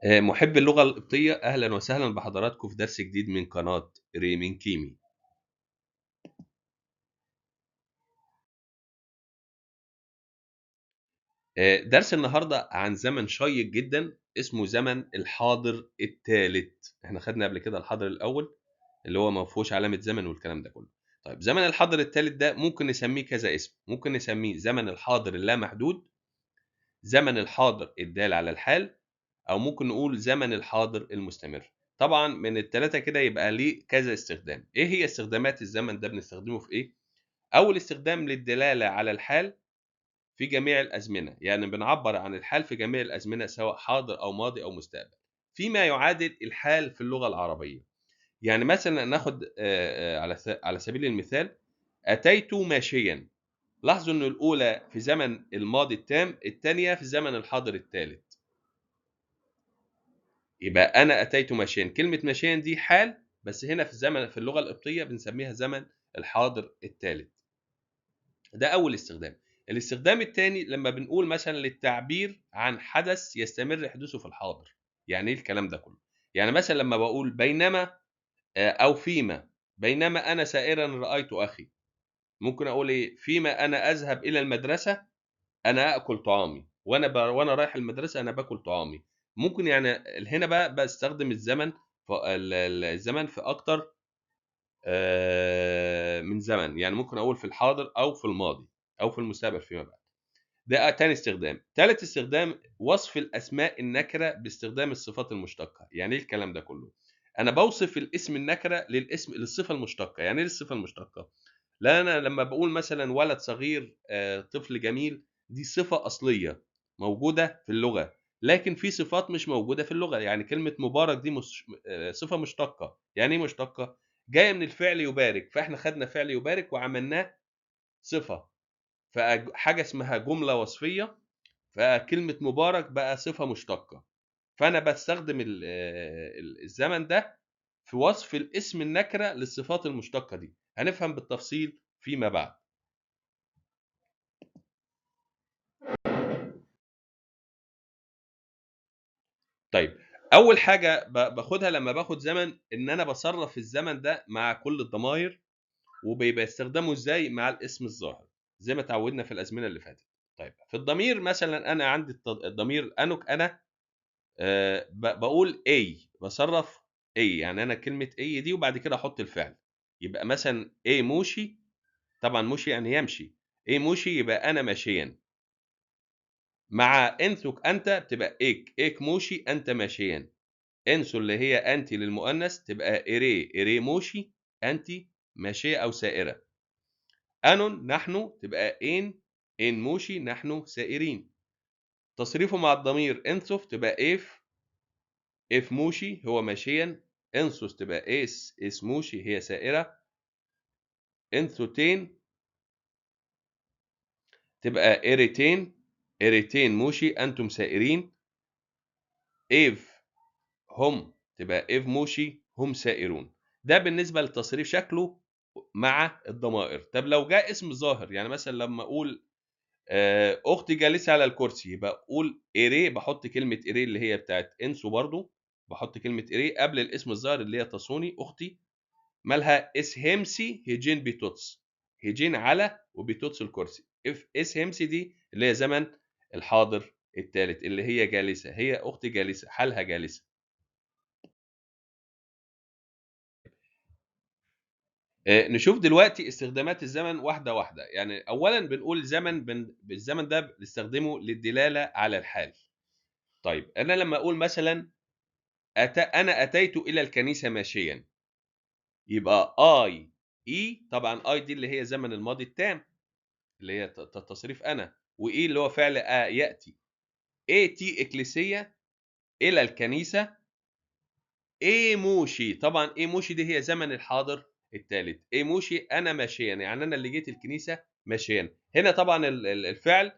محب اللغة القبطية، أهلا وسهلا بحضراتكم في درس جديد من قناة ريمين كيمي. درس النهاردة عن زمن شيق جدا اسمه زمن الحاضر الثالث. احنا خدنا قبل كده الحاضر الأول اللي هو ما فيهوش علامة زمن والكلام ده كله. طيب زمن الحاضر الثالث ده ممكن نسميه كذا اسم، ممكن نسميه زمن الحاضر اللامحدود، زمن الحاضر الدال على الحال، أو ممكن نقول زمن الحاضر المستمر. طبعا من الثلاثة كده يبقى ليه كذا استخدام. ايه هي استخدامات الزمن ده؟ بنستخدمه في ايه؟ أول استخدام للدلالة على الحال في جميع الأزمنة، يعني بنعبر عن الحال في جميع الأزمنة سواء حاضر أو ماضي أو مستقبل، فيما يعادل الحال في اللغة العربية. يعني مثلا ناخد على سبيل المثال أتيت ماشيا. لاحظوا أن الأولى في زمن الماضي التام، الثانية في زمن الحاضر الثالث. يبقى أنا أتيت ماشيا، كلمة ماشيا دي حال، بس هنا في اللغة القبطية بنسميها زمن الحاضر الثالث. ده أول استخدام. الاستخدام الثاني لما بنقول مثلا للتعبير عن حدث يستمر حدوثه في الحاضر. يعني ايه الكلام ده كله؟ يعني مثلا لما بقول بينما أو فيما، بينما أنا سائرا رأيت أخي. ممكن أقول إيه؟ فيما أنا أذهب إلى المدرسة أنا أكل طعامي، وأنا رايح المدرسة أنا باكل طعامي. ممكن يعني هنا بقى بستخدم الزمن الزمن في أكتر من زمن. يعني ممكن أقول في الحاضر أو في الماضي أو في المستقبل فيما بعد. ده تاني استخدام. تالت استخدام وصف الأسماء النكرة باستخدام الصفات المشتقة. يعني إيه الكلام ده كله؟ أنا بوصف الاسم النكرة للصفة المشتقة. يعني إيه الصفة المشتقة؟ لا، أنا لما بقول مثلا ولد صغير، طفل جميل، دي صفة أصلية موجودة في اللغة، لكن في صفات مش موجودة في اللغة. يعني كلمة مبارك دي صفة مشتقة. يعني إيه مشتقة؟ جاية من الفعل يبارك، فإحنا خدنا فعل يبارك وعملناه صفة، فحاجة اسمها جملة وصفية، فكلمة مبارك بقى صفة مشتقة. فأنا بستخدم الزمن ده في وصف الاسم النكرة للصفات المشتقة دي. هنفهم بالتفصيل فيما بعد. طيب أول حاجة باخدها لما باخد زمن، إن أنا بصرف الزمن ده مع كل الضمائر، وبيبقى استخدامه إزاي؟ مع الاسم الظاهر زي ما اتعودنا في الأزمنة اللي فاتت. طيب في الضمير مثلا أنا عندي الضمير أنك، أنا بقول A، بصرف A. يعني أنا كلمة A دي وبعد كده أحط الفعل. يبقى مثلا A موشي، طبعا موشي يعني يمشي، A موشي يبقى أنا ماشيا. مع انثك أنت بتبقى إيك موشي أنت ماشيا. انثو اللي هي أنت للمؤنث تبقى إيري موشي أنت ماشية أو سائرة. أنون نحن تبقى إن موشي نحن سائرين. تصريفه مع الضمير انثف تبقى إف موشي هو ماشيا. انثوس تبقى إس موشي هي سائرة. انثوتين تبقى إيريتين موشي أنتم سائرين. إيف هم تبقى إيف موشي هم سائرون. ده بالنسبة للتصريف شكله مع الضمائر. طب لو جاء اسم ظاهر، يعني مثلا لما أقول أختي جالسة على الكرسي، يبقى أقول إيري، بحط كلمة إيري اللي هي بتاعت إنسو، برضو بحط كلمة إيري قبل الاسم الظاهر اللي هي تصوني أختي. مالها اس همسي هيجين بيتوتس، هيجين على وبيتوتس الكرسي. اس همسي دي اللي هي زمن الحاضر الثالث، اللي هي جالسة، هي أختي جالسة، حالها جالسة. نشوف دلوقتي استخدامات الزمن واحدة واحدة. يعني أولا بنقول بالزمن ده بنستخدمه للدلالة على الحال. طيب أنا لما أقول مثلا أنا أتيت إلى الكنيسة ماشيا، يبقى طبعا دي اللي هي زمن الماضي التام اللي هي تصريف أنا، وإيه اللي هو فعل يأتي. تي إكليسية إلى الكنيسة. موشي، طبعا موشي دي هي زمن الحاضر الثالث. موشي أنا ماشيا، يعني أنا اللي جيت الكنيسة ماشيا. هنا طبعا الفعل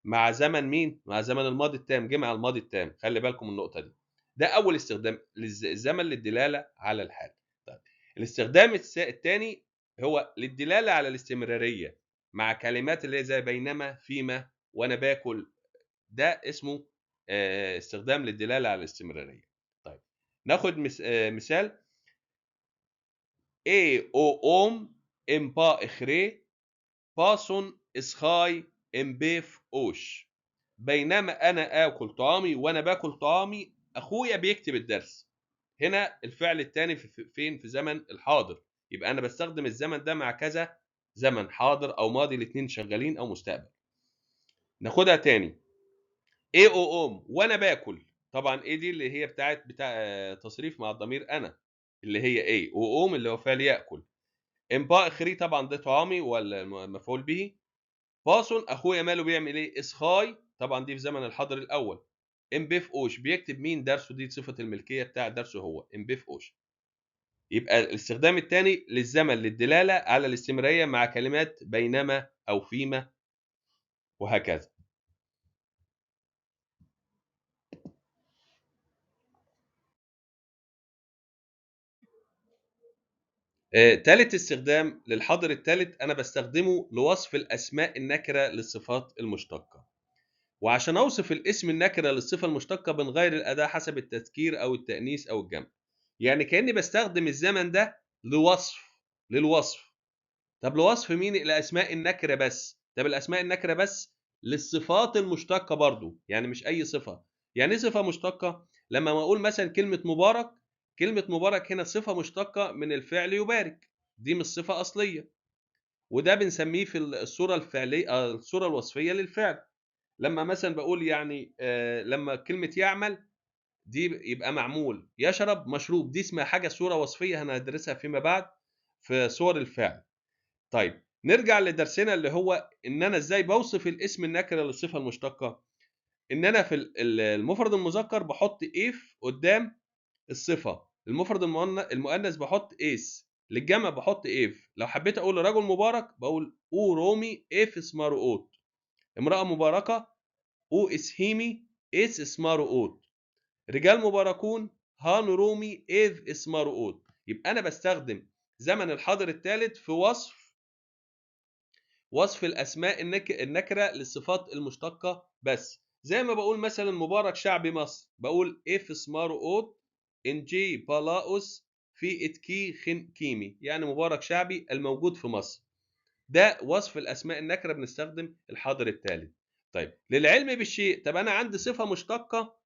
مع زمن مين؟ مع زمن الماضي التام، جه مع الماضي التام. خلي بالكم من النقطة دي. ده أول استخدام الزمن للدلالة على الحال. طيب الاستخدام الثاني هو للدلالة على الاستمرارية مع كلمات اللي هي زي بينما، فيما، وأنا باكل. ده اسمه استخدام للدلاله على الاستمراريه. طيب ناخد مثال: اي او اوم امبا اخري باسون اسخاي امبيف اوش. بينما انا اكل طعامي، وانا باكل طعامي اخويا بيكتب الدرس. هنا الفعل الثاني فين؟ في زمن الحاضر. يبقى انا بستخدم الزمن ده مع كذا زمن، حاضر او ماضي، الاثنين شغالين، او مستقبل. ناخدها تاني: ايه او ام وانا باكل. طبعا ايه دي اللي هي بتاع تصريف مع الضمير انا، اللي هي ايه او ام اللي هو فعل ياكل. امبا اخري طبعا ده طعامي ولا مفعول به. باصون اخويا ماله بيعمل ايه؟ اسخاي طبعا دي في زمن الحاضر الاول. امبيف اوش بيكتب مين درسه، دي صفه الملكيه بتاع درسه هو امبيف اوش. يبقى الاستخدام الثاني للزمن للدلاله على الاستمراريه مع كلمات بينما او فيما وهكذا. ثالث استخدام للحاضر الثالث انا بستخدمه لوصف الاسماء النكره للصفات المشتقه. وعشان اوصف الاسم النكره للصفه المشتقه بنغير الاداه حسب التذكير او التانيث او الجمع. يعني كاني بستخدم الزمن ده للوصف. طب لوصف مين؟ الاسماء النكره بس. طب الاسماء النكره بس للصفات المشتقه برضو، يعني مش اي صفه. يعني ايه صفه مشتقه؟ لما اقول مثلا كلمه مبارك، كلمه مبارك هنا صفه مشتقه من الفعل يبارك، دي مش صفه اصليه. وده بنسميه في الصوره الفعليه الصوره الوصفيه للفعل. لما مثلا بقول يعني لما كلمه يعمل دي يبقى معمول، يشرب مشروب، دي اسمها حاجه صوره وصفيه هندرسها فيما بعد في صور الفعل. طيب نرجع لدرسنا اللي هو ان انا ازاي بوصف الاسم النكره للصفه المشتقه. ان انا في المفرد المذكر بحط اف قدام الصفه، المفرد المؤنث بحط اس، للجمع بحط اف. لو حبيت اقول لرجل مبارك بقول او رومي اف اسمارو اوت، امراه مباركه او اسهيمي اس اسمارو اوت، رجال مباركون هان رومي اذ اسمارو اوت. يبقى انا بستخدم زمن الحاضر الثالث في وصف الاسماء النكره للصفات المشتقه بس. زي ما بقول مثلا مبارك شعب مصر بقول اف اسمارو اوت انجي بالاوس في اتكي كيمي، يعني مبارك شعبي الموجود في مصر. ده وصف الاسماء النكره بنستخدم الحاضر الثالث. طيب للعلم بالشيء، طب انا عندي صفه مشتقه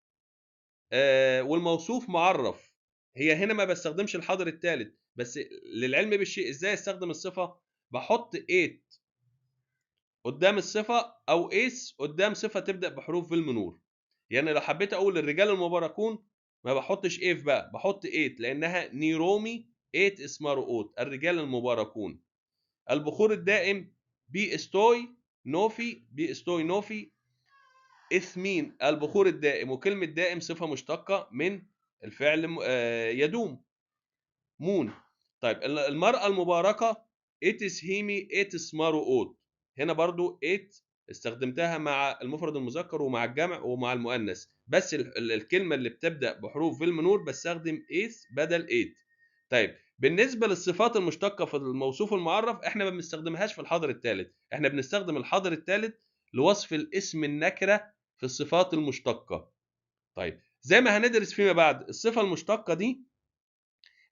والموصوف معرف، هي هنا ما بستخدمش الحاضر الثالث. بس للعلم بالشيء ازاي استخدم الصفه؟ بحط ات قدام الصفه او اس قدام صفه تبدا بحروف بالمنور. يعني لو حبيت اقول الرجال المباركون ما بحطش اف بقى، بحط ات لانها نيرومي ات اسمارو اوت الرجال المباركون. البخور الدائم بي استوي نوفي اثمين البخور الدائم، وكلمه دائم صفه مشتقه من الفعل يدوم مون. طيب المرأة المباركة اتس هيمي اتس مارو اوت. هنا برضو ات استخدمتها مع المفرد المذكر ومع الجمع ومع المؤنث، بس الكلمة اللي بتبدأ بحروف بالمنور بستخدم ايس بدل ات. طيب بالنسبة للصفات المشتقة في الموصوف المعرف احنا ما بنستخدمهاش في الحاضر الثالث، احنا بنستخدم الحاضر الثالث لوصف الاسم النكرة في الصفات المشتقة. طيب زي ما هندرس فيما بعد الصفة المشتقة دي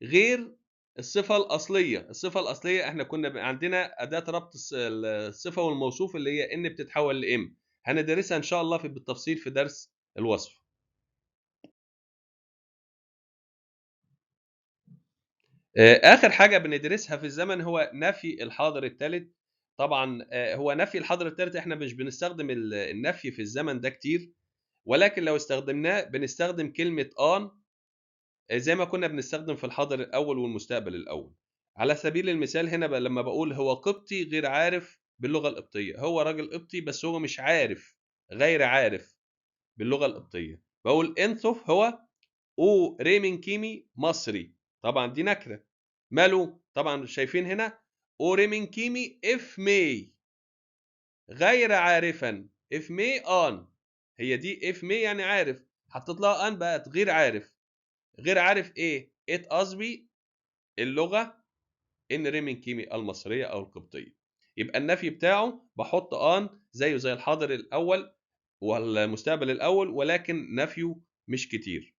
غير الصفة الأصلية. الصفة الأصلية احنا كنا عندنا أداة ربط الصفة والموصوف اللي هي إن بتتحول لإم، هندرسها إن شاء الله بالتفصيل في درس الوصف. آخر حاجة بندرسها في الزمن هو نفي الحاضر الثالث. طبعا هو نفي الحاضر الثالث احنا مش بنستخدم النفي في الزمن ده كتير، ولكن لو استخدمناه بنستخدم كلمة آن زي ما كنا بنستخدم في الحاضر الأول والمستقبل الأول. على سبيل المثال هنا لما بقول هو قبطي غير عارف باللغة القبطية، هو راجل قبطي بس هو مش عارف، غير عارف باللغة القبطية. بقول انثوف هو او ريمين كيمي مصري، طبعا دي نكرة. ماله؟ طبعا شايفين هنا او ريمين كيمي اف مي غير عارفا، اف مي ان، هي دي اف مي يعني عارف، حطيت لها ان بقت غير عارف. غير عارف ايه؟ ات قصبي اللغه ان ريمين كيمي المصريه او القبطيه. يبقى النفي بتاعه بحط ان زيه زي الحاضر الاول والمستقبل الأول، ولكن نفيه مش كتير.